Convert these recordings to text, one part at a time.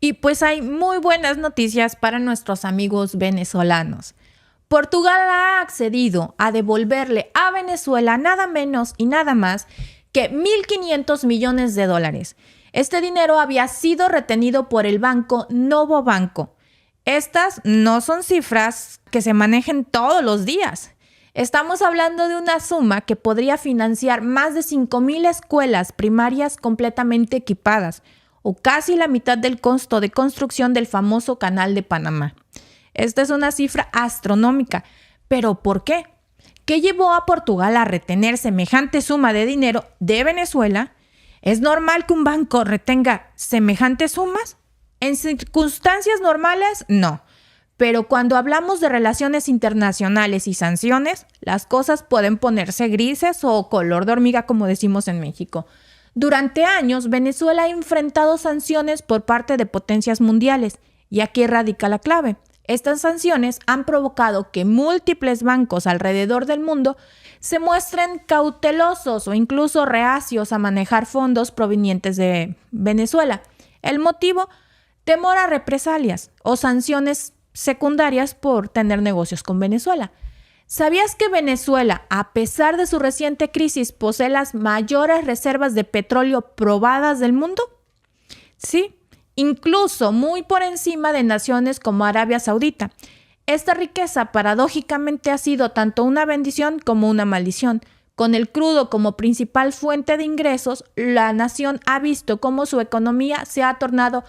Y pues hay muy buenas noticias para nuestros amigos venezolanos. Portugal ha accedido a devolverle a Venezuela nada menos y nada más que 1.500 millones de dólares. Este dinero había sido retenido por el banco Novo Banco. Estas no son cifras que se manejen todos los días. Estamos hablando de una suma que podría financiar más de 5,000 escuelas primarias completamente equipadas, o casi la mitad del costo de construcción del famoso Canal de Panamá. Esta es una cifra astronómica. ¿Pero por qué? ¿Qué llevó a Portugal a retener semejante suma de dinero de Venezuela? ¿Es normal que un banco retenga semejantes sumas? En circunstancias normales, no. Pero cuando hablamos de relaciones internacionales y sanciones, las cosas pueden ponerse grises o color de hormiga, como decimos en México. Durante años, Venezuela ha enfrentado sanciones por parte de potencias mundiales, y aquí radica la clave. Estas sanciones han provocado que múltiples bancos alrededor del mundo se muestren cautelosos o incluso reacios a manejar fondos provenientes de Venezuela. El motivo: temor a represalias o sanciones secundarias por tener negocios con Venezuela. ¿Sabías que Venezuela, a pesar de su reciente crisis, posee las mayores reservas de petróleo probadas del mundo? Sí, incluso muy por encima de naciones como Arabia Saudita. Esta riqueza paradójicamente ha sido tanto una bendición como una maldición. Con el crudo como principal fuente de ingresos, la nación ha visto cómo su economía se ha tornado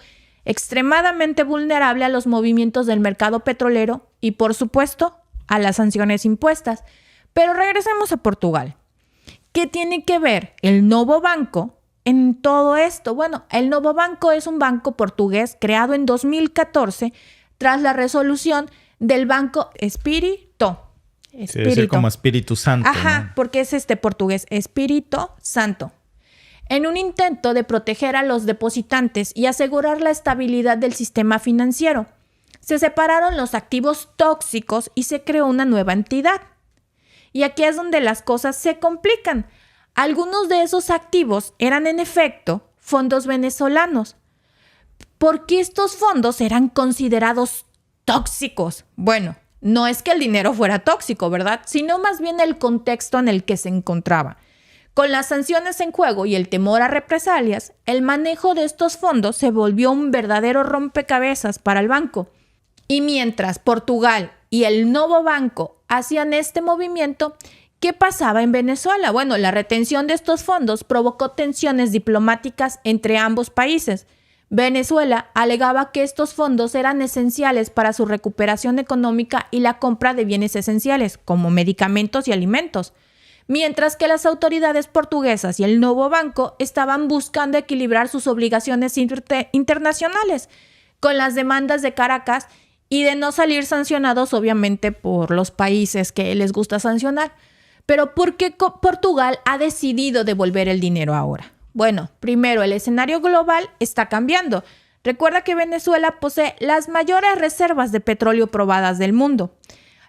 extremadamente vulnerable a los movimientos del mercado petrolero y, por supuesto, a las sanciones impuestas. Pero regresemos a Portugal. ¿Qué tiene que ver el Novo Banco en todo esto? Bueno, el Novo Banco es un banco portugués creado en 2014 tras la resolución del Banco Espírito. Debe ser como Espíritu Santo. Ajá, ¿no? porque es portugués, Espírito Santo. En un intento de proteger a los depositantes y asegurar la estabilidad del sistema financiero, se separaron los activos tóxicos y se creó una nueva entidad. Y aquí es donde las cosas se complican. Algunos de esos activos eran en efecto fondos venezolanos. ¿Por qué estos fondos eran considerados tóxicos? Bueno, no es que el dinero fuera tóxico, ¿verdad? Sino más bien el contexto en el que se encontraba. Con las sanciones en juego y el temor a represalias, el manejo de estos fondos se volvió un verdadero rompecabezas para el banco. Y mientras Portugal y el Novo Banco hacían este movimiento, ¿qué pasaba en Venezuela? Bueno, la retención de estos fondos provocó tensiones diplomáticas entre ambos países. Venezuela alegaba que estos fondos eran esenciales para su recuperación económica y la compra de bienes esenciales, como medicamentos y alimentos, mientras que las autoridades portuguesas y el Novo Banco estaban buscando equilibrar sus obligaciones internacionales con las demandas de Caracas y de no salir sancionados, obviamente, por los países que les gusta sancionar. Pero ¿por qué Portugal ha decidido devolver el dinero ahora? Bueno, primero, el escenario global está cambiando. Recuerda que Venezuela posee las mayores reservas de petróleo probadas del mundo.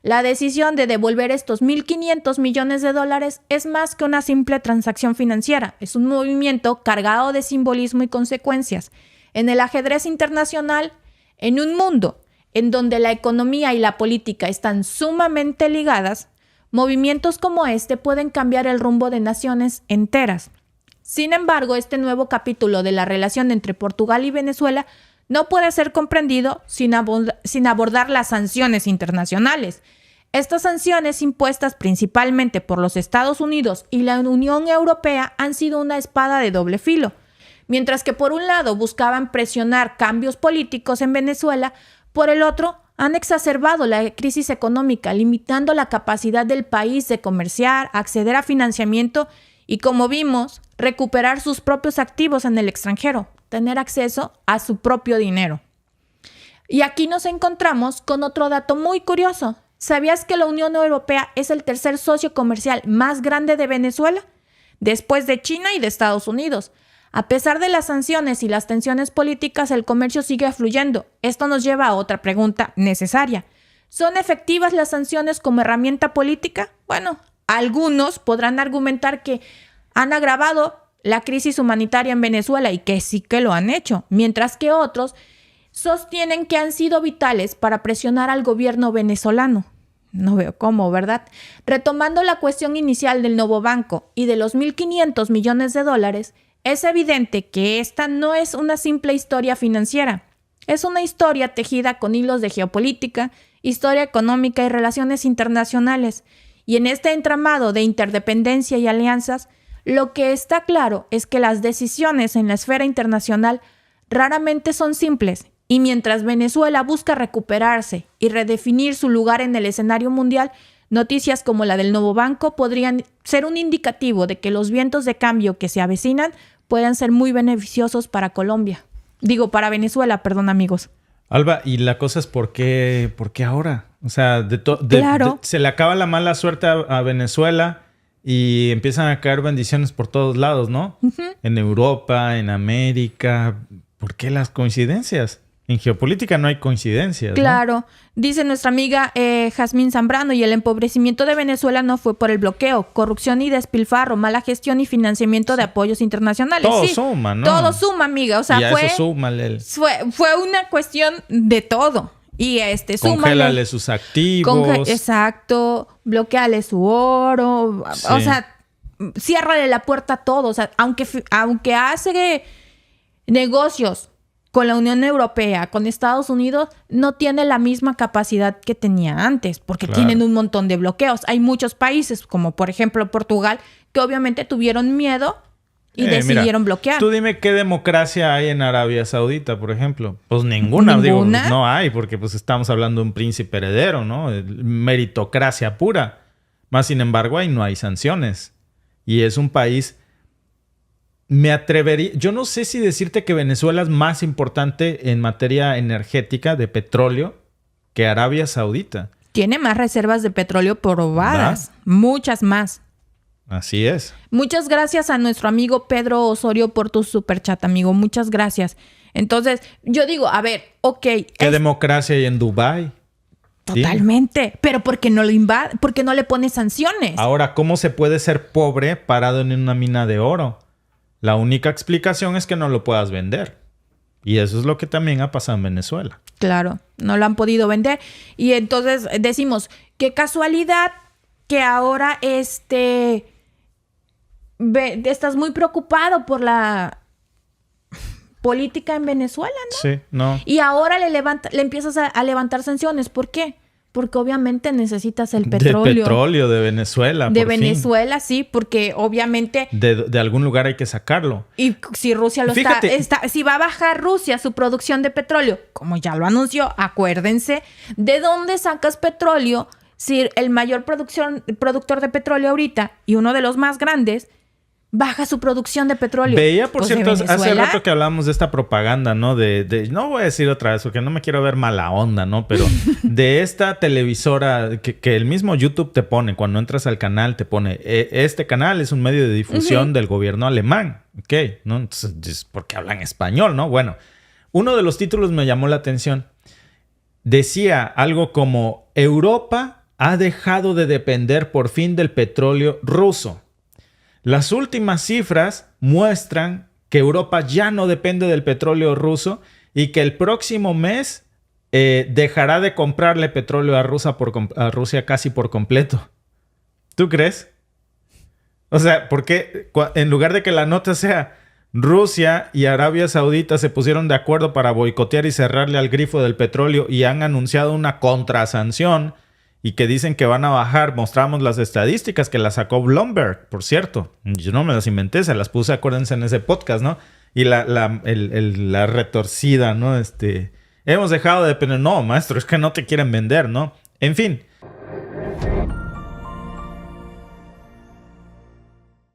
La decisión de devolver estos 1.500 millones de dólares es más que una simple transacción financiera. Es un movimiento cargado de simbolismo y consecuencias. En el ajedrez internacional, en un mundo en donde la economía y la política están sumamente ligadas, movimientos como este pueden cambiar el rumbo de naciones enteras. Sin embargo, este nuevo capítulo de la relación entre Portugal y Venezuela no puede ser comprendido sin abordar las sanciones internacionales. Estas sanciones impuestas principalmente por los Estados Unidos y la Unión Europea han sido una espada de doble filo. Mientras que por un lado buscaban presionar cambios políticos en Venezuela, por el otro han exacerbado la crisis económica, limitando la capacidad del país de comerciar, acceder a financiamiento y, como vimos, recuperar sus propios activos en el extranjero, tener acceso a su propio dinero. Y aquí nos encontramos con otro dato muy curioso. ¿Sabías que la Unión Europea es el tercer socio comercial más grande de Venezuela? Después de China y de Estados Unidos. A pesar de las sanciones y las tensiones políticas, el comercio sigue fluyendo. Esto nos lleva a otra pregunta necesaria. ¿Son efectivas las sanciones como herramienta política? Bueno, algunos podrán argumentar que han agravado la crisis humanitaria en Venezuela y que sí que lo han hecho, mientras que otros sostienen que han sido vitales para presionar al gobierno venezolano. No veo cómo, ¿verdad? Retomando la cuestión inicial del nuevo banco y de los 1.500 millones de dólares, es evidente que esta no es una simple historia financiera. Es una historia tejida con hilos de geopolítica, historia económica y relaciones internacionales. Y en este entramado de interdependencia y alianzas, lo que está claro es que las decisiones en la esfera internacional raramente son simples. Y mientras Venezuela busca recuperarse y redefinir su lugar en el escenario mundial, noticias como la del nuevo banco podrían ser un indicativo de que los vientos de cambio que se avecinan puedan ser muy beneficiosos para Colombia. Para Venezuela, perdón, amigos. Alba, y la cosa es ¿por qué ahora? O sea, claro. Se le acaba la mala suerte a Venezuela y empiezan a caer bendiciones por todos lados, ¿no? Uh-huh. En Europa, en América. ¿Por qué las coincidencias? En geopolítica no hay coincidencias. Claro. ¿No? Dice nuestra amiga Jazmín Zambrano, y el empobrecimiento de Venezuela no fue por el bloqueo, corrupción y despilfarro, mala gestión y financiamiento de apoyos internacionales. Todo suma, ¿no? Todo suma, amiga. O sea, fue una cuestión de todo. Y congélale sus activos. Exacto. Bloqueale su oro. Sí. O sea, ciérrale la puerta a todo. O sea, aunque hace negocios con la Unión Europea, con Estados Unidos, no tiene la misma capacidad que tenía antes, porque tienen un montón de bloqueos. Hay muchos países, como por ejemplo Portugal, que obviamente tuvieron miedo y decidieron bloquear. Tú dime qué democracia hay en Arabia Saudita, por ejemplo. Pues ninguna. Digo, no hay, porque pues estamos hablando de un príncipe heredero, ¿no? Meritocracia pura. Más sin embargo, ahí no hay sanciones. Y es un país... Me atrevería... Yo no sé si decirte que Venezuela es más importante en materia energética de petróleo que Arabia Saudita. Tiene más reservas de petróleo probadas. Muchas más. Así es. Muchas gracias a nuestro amigo Pedro Osorio por tu superchat, amigo. Muchas gracias. Entonces, yo digo, a ver, ok. ¿Qué democracia hay en Dubái? Totalmente. Dime. Pero ¿por qué no lo invade? ¿Por qué no le pone sanciones? Ahora, ¿cómo se puede ser pobre parado en una mina de oro? La única explicación es que no lo puedas vender. Y eso es lo que también ha pasado en Venezuela. Claro, no lo han podido vender. Y entonces decimos, qué casualidad que ahora estás muy preocupado por la política en Venezuela, ¿no? Sí, no. Y ahora le empiezas a levantar sanciones. ¿Por qué? Porque obviamente necesitas el petróleo. De petróleo de Venezuela. De Venezuela, sí, porque obviamente... De algún lugar hay que sacarlo. Y si Rusia si va a bajar Rusia su producción de petróleo, como ya lo anunció, acuérdense, ¿de dónde sacas petróleo si el mayor productor de petróleo ahorita y uno de los más grandes baja su producción de petróleo? Veía, por cierto, hace rato que hablábamos de esta propaganda, ¿no? No voy a decir otra vez porque no me quiero ver mala onda, ¿no? Pero de esta televisora que el mismo YouTube te pone, cuando entras al canal, te pone, este canal es un medio de difusión del gobierno alemán, ¿ok? ¿No? Entonces, porque hablan español, ¿no? Bueno, uno de los títulos me llamó la atención. Decía algo como, Europa ha dejado de depender por fin del petróleo ruso. Las últimas cifras muestran que Europa ya no depende del petróleo ruso y que el próximo mes dejará de comprarle petróleo a Rusia casi por completo. ¿Tú crees? O sea, porque en lugar de que la nota sea Rusia y Arabia Saudita se pusieron de acuerdo para boicotear y cerrarle al grifo del petróleo y han anunciado una contrasanción y que dicen que van a bajar. Mostramos las estadísticas que las sacó Bloomberg, por cierto. Yo no me las inventé, se las puse, acuérdense, en ese podcast, ¿no? Y la retorcida, ¿no? Hemos dejado de depender. No, maestro, es que no te quieren vender, ¿no? En fin,